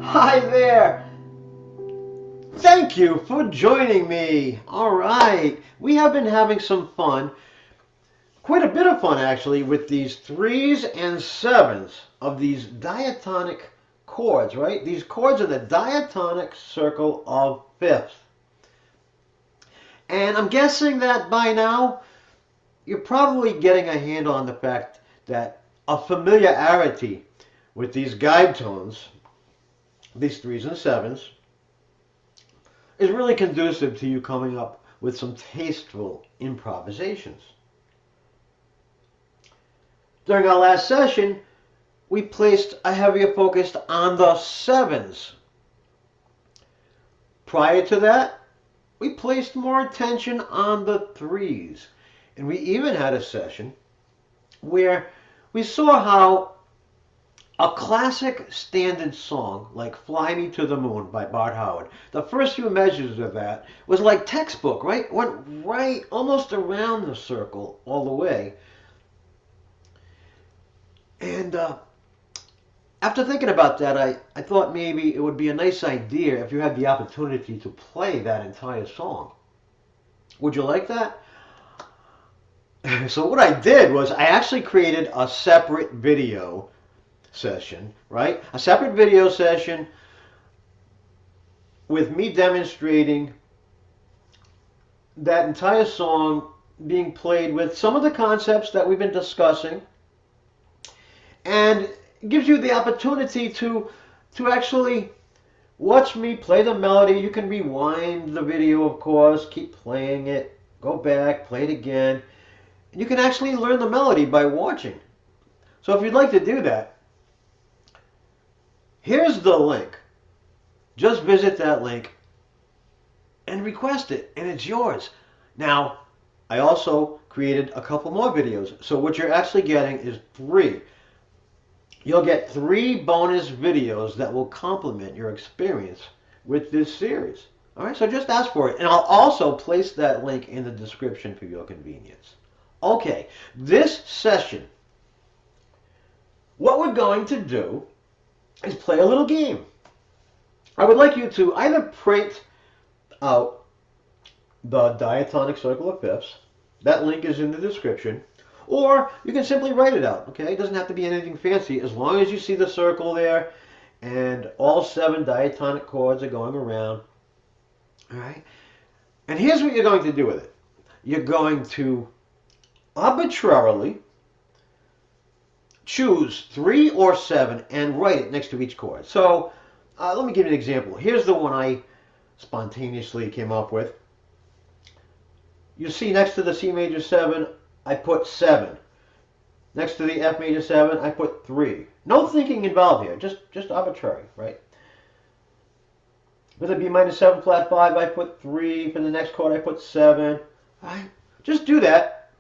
Hi there. Thank you for joining me. All right. We have been having some fun, quite a bit of fun actually, with these threes and sevens of these diatonic chords, right? These chords in the diatonic circle of fifths. And I'm guessing that by now you're probably getting a handle on the fact that a familiarity with these guide tones, these threes and sevens, is really conducive to you coming up with some tasteful improvisations. During our last session, we placed a heavier focus on the sevens. Prior to that, we placed more attention on the threes. And we even had a session where we saw how a classic standard song like Fly Me to the Moon by Bart Howard, the first few measures of that was like textbook, right? Went right almost around the circle all the way. And after thinking about that, I thought maybe it would be a nice idea if you had the opportunity to play that entire song. Would you like that? So what I did was I actually created a separate video session, right? A separate video session with me demonstrating that entire song being played with some of the concepts that we've been discussing, and it gives you the opportunity to actually watch me play the melody. You can rewind the video, of course, keep playing it, go back, play it again, and you can actually learn the melody by watching. So if you'd like to do that, here's the link. Just visit that link and request it, and it's yours. Now, I also created a couple more videos. So what you're actually getting is 3. You'll get 3 bonus videos that will complement your experience with this series. All right, so just ask for it. And I'll also place that link in the description for your convenience. Okay, this session, what we're going to do is play a little game. I would like you to either print out the diatonic circle of fifths. That link is in the description. Or you can simply write it out, okay? It doesn't have to be anything fancy as long as you see the circle there and all 7 diatonic chords are going around. All right? And here's what you're going to do with it. You're going to arbitrarily choose 3 or 7 and write it next to each chord. So let me give you an example. Here's the one I spontaneously came up with. You see next to the C major 7, I put 7. Next to the F major 7, I put 3. No thinking involved here, just arbitrary, right? For the B minor 7 flat 5, I put 3. For the next chord, I put 7. Right? Just do that.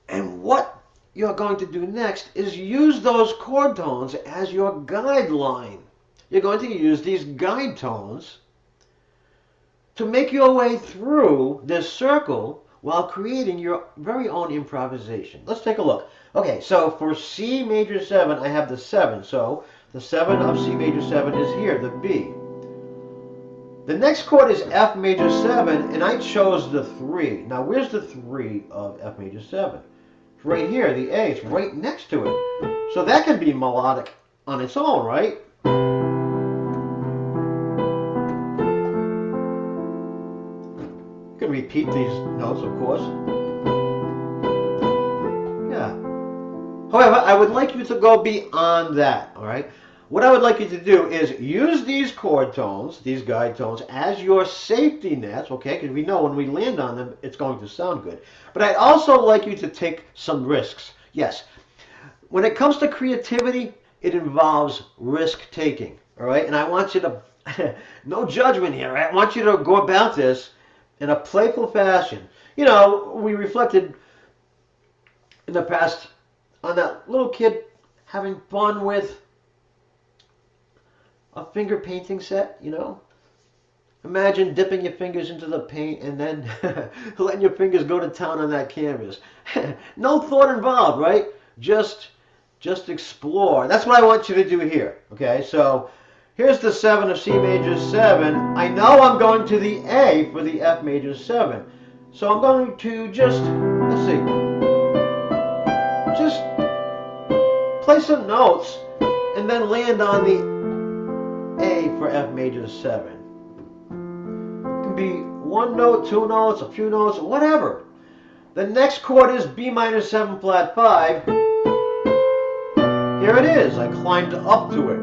And what you're going to do next is use those chord tones as your guideline. You're going to use these guide tones to make your way through this circle while creating your very own improvisation. Let's take a look. Okay, so for C major 7, I have the 7. So the 7 of C major 7 is here, the B. The next chord is F major 7, and I chose the 3. Now, where's the 3 of F major 7? It's right here, the A. It's right next to it. So that can be melodic on its own, right? You can repeat these notes, of course. Yeah. However, I would like you to go beyond that, all right? What I would like you to do is use these chord tones, these guide tones, as your safety nets, okay? Because we know when we land on them, it's going to sound good. But I'd also like you to take some risks. Yes. When it comes to creativity, it involves risk-taking, all right? And I want you to, no judgment here, right? I want you to go about this in a playful fashion. You know, we reflected in the past on that little kid having fun with a finger painting set, you know. Imagine dipping your fingers into the paint and then letting your fingers go to town on that canvas. No thought involved, right? Just just explore. That's what I want you to do here. Okay, so here's the 7 of C major 7. I know I'm going to the A for the F major 7. So I'm going to just, let's see, just play some notes and then land on the A for F major 7. It can be one note, two notes, a few notes, whatever. The next chord is B minor 7 flat 5. Here it is. I climbed up to it.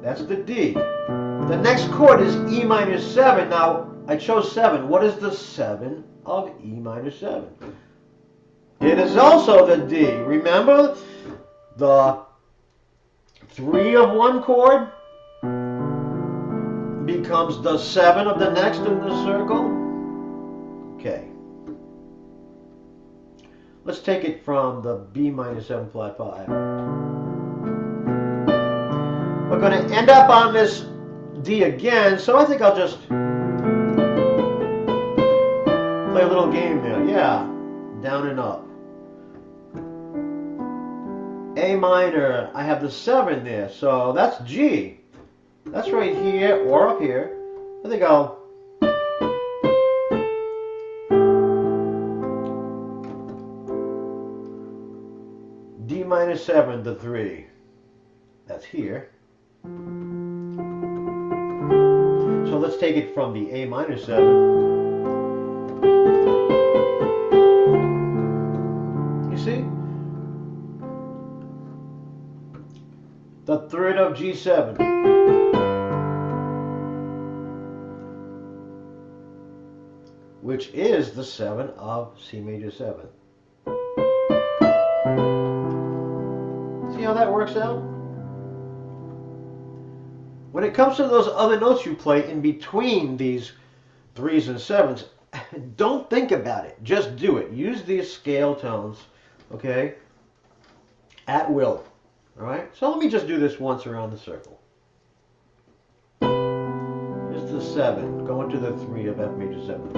That's the D. The next chord is E minor 7. Now, I chose 7. What is the 7 of E minor 7? It is also the D. Remember, the 3 of one chord becomes the 7 of the next in the circle. Okay. Let's take it from the B minor 7 flat 5. We're going to end up on this D again, so I think I'll just play a little game there. Yeah, down and up. A minor, I have the 7 there, so that's G. That's right here or up here. I think I'll D minor 7 to 3. That's here. So let's take it from the A minor 7. You see? The 3rd of G7. Which is the 7 of C major 7. See how that works out? When it comes to those other notes you play in between these 3s and 7s, don't think about it. Just do it. Use these scale tones, okay, at will. All right? So let me just do this once around the circle. Here's the 7, going to the 3 of F major 7.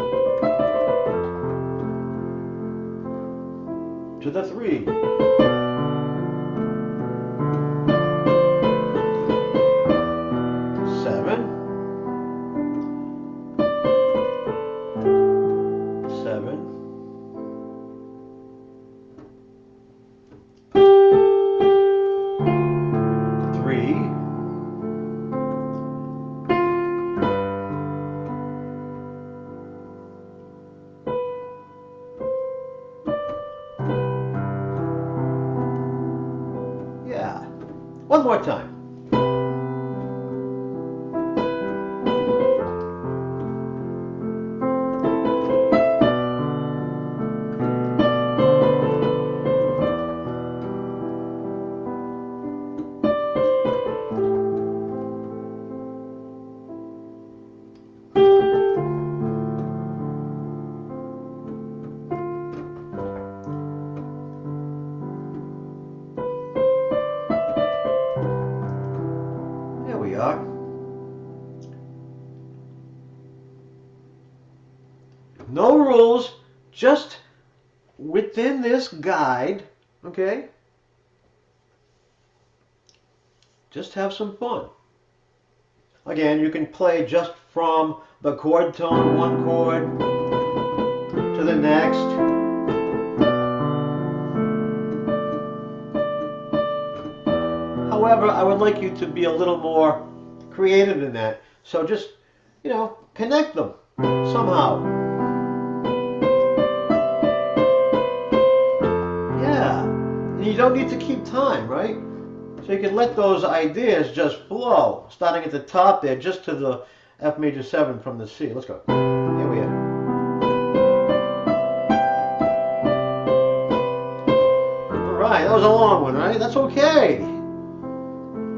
To the 3. One more time. No rules, just within this guide, okay? Just have some fun. Again, you can play just from the chord tone, one chord, to the next. However, I would like you to be a little more creative than that. So just, connect them somehow. You don't need to keep time, right? So you can let those ideas just flow, starting at the top there, just to the F major 7 from the C. Let's go. Here we are. All right, that was a long one, right? That's okay.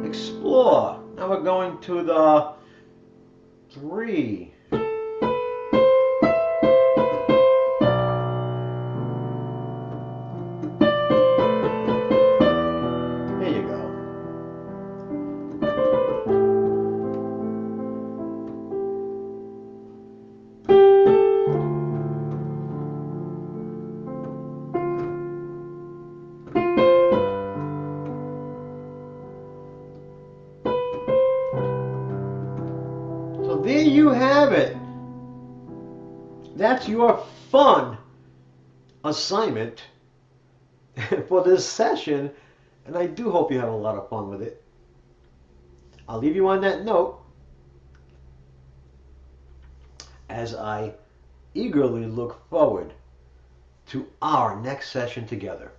Explore. Now we're going to the 3. there you have it. That's your fun assignment for this session, and I do hope you have a lot of fun with it. I'll leave you on that note as I eagerly look forward to our next session together.